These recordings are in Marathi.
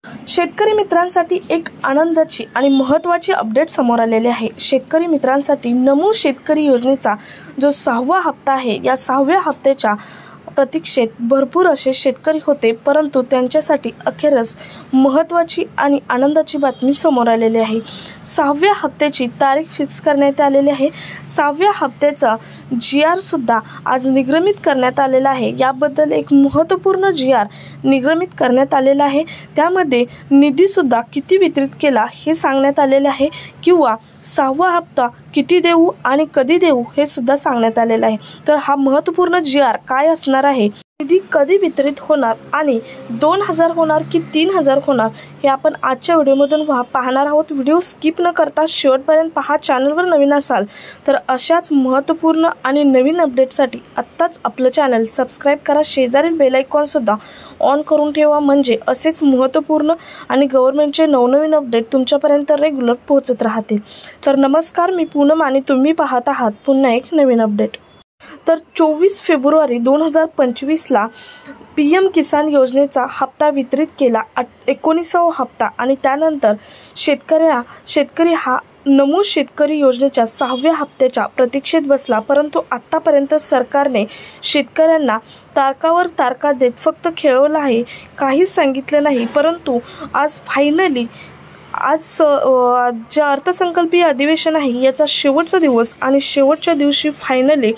शेतकरी मित्रांसाठी एक आनंदाची आणि महत्त्वाची अपडेट समोर आलेली आहे। शेतकरी मित्रांसाठी नमो शेतकरी योजनेचा जो 6वा हप्ता आहे, या 6व्या हप्त्याच्या प्रतीक्षेत भरपूर असे शेतकरी होते, परंतु त्यांच्यासाठी अखेरच महत्त्वाची आणि आनंदाची बातमी समोर आलेली आहे। 6व्या हप्त्याची तारीख फिक्स करण्यात आलेली आहे। 6व्या हप्त्याचा GR सुद्धा आज निर्गमित करण्यात आलेला आहे। याबद्दल एक महत्त्वपूर्ण GR निर्गमित करण्यात आलेला आहे। त्यामध्ये निधी सुद्धा किती वितरित केला हे सांगण्यात आलेले आहे, किंवा 6वा हप्ता किती देऊ आणि कधी देऊ हे सुद्धा सांगण्यात आलेलं आहे। तर हा महत्त्वपूर्ण GR काय असणार आहे, निधी कधी वितरित होणार आणि 2000 होणार की 3000 होणार हे आपण आजच्या व्हिडिओमधून पाहणार आहोत। व्हिडिओ स्किप न करता शेवटपर्यंत पहा। चॅनलवर नवीन असाल तर अशाच महत्त्वपूर्ण आणि नवीन अपडेटसाठी आत्ताच आपलं चॅनल सबस्क्राईब करा, शेजारील बेल आयकॉन सुद्धा ऑन करून ठेवा, म्हणजे असेच महत्त्वपूर्ण आणि गव्हर्नमेंटचे नवनवीन अपडेट तुमच्यापर्यंत रेग्युलर पोहोचत राहतील। तर नमस्कार, मी पूनम आणि तुम्ही पाहत आहात पुन्हा एक नवीन अपडेट। तर 24 फेब्रुवारी 2025ला PM किसान योजनेचा हप्ता वितरित केला, 19वा हप्ता, आणि त्यानंतर शेतकरी हा नमो शेतकरी योजनेच्या 6व्या हप्त्याच्या प्रतीक्षेत बसला। परंतु आतापर्यंत सरकारने शेतकऱ्यांना तारकावर तारका देत फक्त खेळवलं आहे, काहीच सांगितलं नाही। परंतु आज फायनली जे अर्थसंकल्पीय अधिवेशन आहे याचा शेवटचा दिवस आणि शेवटच्या दिवशी फायनली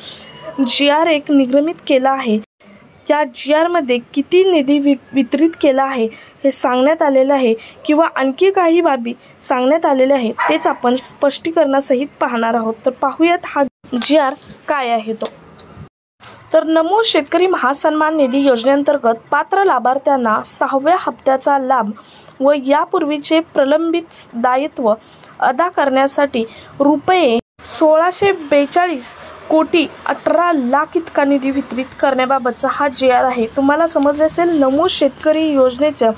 GR एक निर्गमित केला आहे। या GR मध्ये किती निधी वितरित केला आहे हे सांगण्यात आलेलं आहे, किंवा आणखी काही बाबी सांगण्यात आलेल्या आहेत, तेच आपण स्पष्टीकरणासहित पाहणार आहोत। तर पाहूयात हा GR काय आहे तो। तर नमो शेतकरी महासन्मान निधी योजनेअंतर्गत पात्र लाभार्थ्यांना 6व्या हप्त्याचा लाभ व यापूर्वीचे प्रलंबित दायित्व अदा करण्यासाठी रुपये 1642 कोटी 18 लाख इतका निधी वितरित करण्याबाबतचा हा GR आहे। तुम्हाला समजले असेल, नमो शेतकरी योजनेचा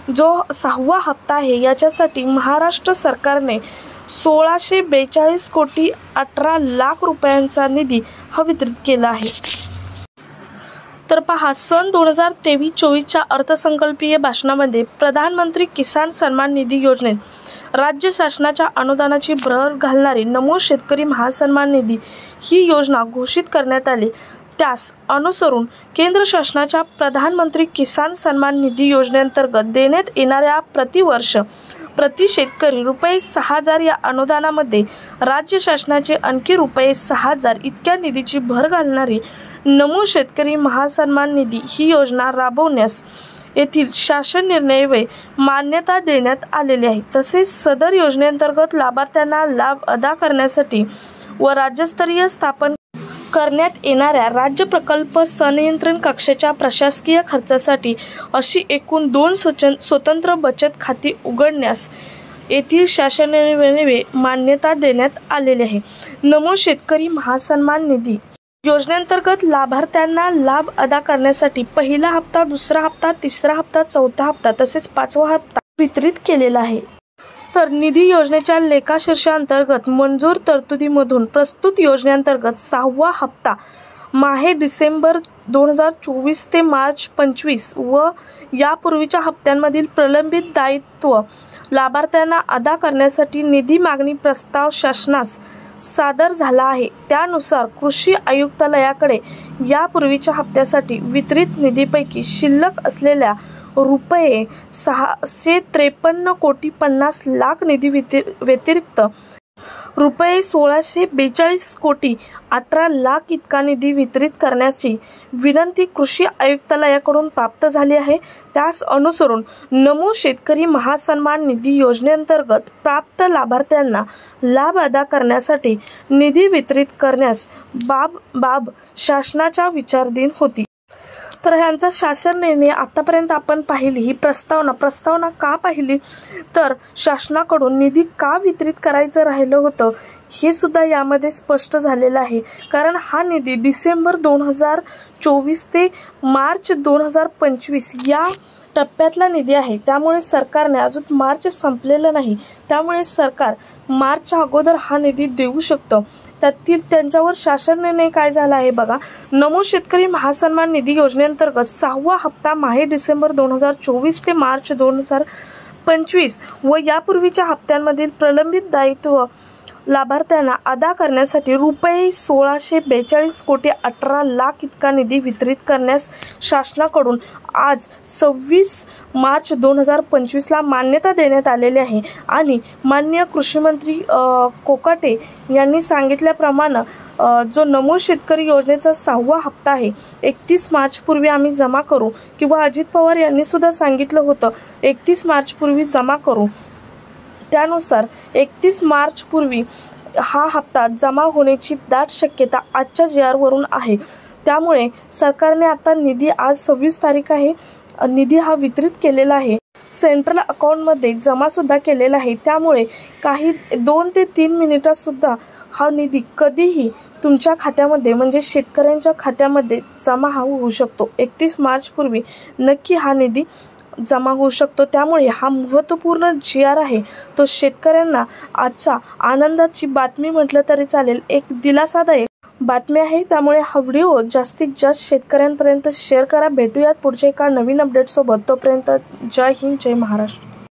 जो 6वा हप्ता आहे याच्यासाठी महाराष्ट्र सरकारने 1642 कोटी 18 लाख रुपयांचा निधी हा वितरित केला आहे। तर पहा, सन 2023-24च्या अर्थसंकल्पीय भाषणामध्ये प्रधानमंत्री किसान सन्मान निधी योजनेत राज्य शासनाच्या अनुदानाची भर घालणारी नमो शेतकरी महासन्मान निधी ही योजना घोषित करण्यात आली। त्यास अनुसरून केंद्र शासनाच्या प्रधानमंत्री किसान सन्मान निधी योजनेअंतर्गत देण्यात येणाऱ्या प्रतिवर्ष प्रति शेतकरी रुपये 6000 या अनुदानामध्ये राज्य शासनाचे आणखी रुपये 6000 इतक्या निधीची भर घालणारी नमो शेतकरी महासन्मान निधी ही योजना राबवण्यास येथील शासन निर्णयान्वये मान्यता देण्यात आलेली आहे। तसेच सदर योजनेअंतर्गत लाभार्थ्यांना लाभ अदा करण्यासाठी व राज्यस्तरीय स्थापन करण्यात येणाऱ्या राज्य प्रकल्प संनियंत्रण कक्षाच्या प्रशासकीय खर्चासाठी अशी एकूण 2 स्वतंत्र बचत खाती उघडण्यास येथील शासन निर्णयान्वये मान्यता देण्यात आलेली आहे। नमो शेतकरी महासन्मान निधी योजनेअंतर्गत लाभार्थ्यांना लाभ अदा करण्यासाठी पहिला हप्ता, दुसरा हप्ता, तिसरा हप्ता, चौथा हप्ता तसेच 5वा हप्ता वितरित केलेला आहे। तर निधी योजनेच्या लेखाशीर्षाअंतर्गत मंजूर तरतुदीमधून प्रस्तुत योजनेअंतर्गत 6वा हप्ता माहे डिसेंबर 2024 ते मार्च 25 व यापूर्वीच्या हप्त्यांमधील प्रलंबित दायित्व लाभार्थ्यांना अदा करण्यासाठी निधी मागणी प्रस्ताव शासनास सादर झाला आहे। त्यानुसार कृषी आयुक्तालयाकडे यापूर्वीच्या हप्त्यासाठी वितरित निधीपैकी शिल्लक असलेल्या रुपये 653 कोटी 50 लाख निधी व्यतिरिक्त रुपये 1642 कोटी 18 लाख इतका निधी वितरित करण्याची विनंती कृषी आयुक्तालयाकडून प्राप्त झाली आहे। त्यास अनुसरून नमो शेतकरी महासन्मान निधी योजनेअंतर्गत प्राप्त लाभार्थ्यांना लाभ अदा करण्यासाठी निधी वितरित करण्यास बाब शासनाच्या विचाराधीन होती। तर ह्यांचा शासन निर्णय आतापर्यंत आपण पाहिली, ही प्रस्तावना का पाहिली, तर शासनाकडून निधी का वितरित करायचं राहिलं होतं हे सुद्धा यामध्ये स्पष्ट झालेलं आहे। कारण हा निधी डिसेंबर 2024 ते मार्च 2025 या टप्प्यातला निधी आहे। त्यामुळे सरकारने अजून मार्च संपलेलं नाही, त्यामुळे सरकार मार्चच्या अगोदर हा निधी देऊ शकतं। त्यातील त्यांच्यावर शासन निर्णय काय झाला आहे बघा. नमो शेतकरी महासन्मान निधी योजनेअंतर्गत 6वा हप्ता माहे डिसेंबर 2024 ते मार्च 2025 व यापूर्वीच्या हप्त्यांमधील प्रलंबित दायित्व लाभार्थ्यांना अदा करण्यासाठी रुपये 1642 कोटी 18 लाख इतका निधी वितरित करण्यास शासनाकडून आज 26 मार्च 2025 ला मान्यता देण्यात आलेली आहे. आणि माननीय कृषीमंत्री कोकाटे यांनी सांगितल्याप्रमाणे जो नमो शेतकरी योजनेचा 6वा हप्ता आहे 31 मार्च पूर्वी आम्ही जमा करू, किंवा अजित पवार यांनी सुद्धा सांगितलं होतं 31 मार्च पूर्वी जमा करू. त्यानुसार 31 मार्च पूर्वी हा हप्ता जमा होण्याची दाट शक्यता आजच्या GR वरून आहे. त्यामुळे सरकारने आता निधी आज 26 तारीख आहे, निधी हा वितरित केलेला आहे, सेंट्रल अकाउंटमध्ये जमा सुद्धा केलेला आहे. त्यामुळे काही 2 ते 3 मिनिटात सुद्धा हा निधी कधीही तुमच्या खात्यामध्ये म्हणजे शेतकऱ्यांच्या खात्यामध्ये जमा होऊ शकतो. 31 मार्च पूर्वी नक्की हा निधी जमा होऊ शकतो. त्यामुळे हा महत्त्वपूर्ण GR आहे तो शेतकऱ्यांना आजचा आनंदाची बातमी म्हटलं तरी चालेल, एक दिलासादायक बातमी आहे. त्यामुळे हा व्हिडिओ जास्तीत जास्त शेतकऱ्यांपर्यंत शेअर करा. भेटूयात पुढच्या एका नवीन अपडेटसोबत. तोपर्यंत जय हिंद, जय महाराष्ट्र.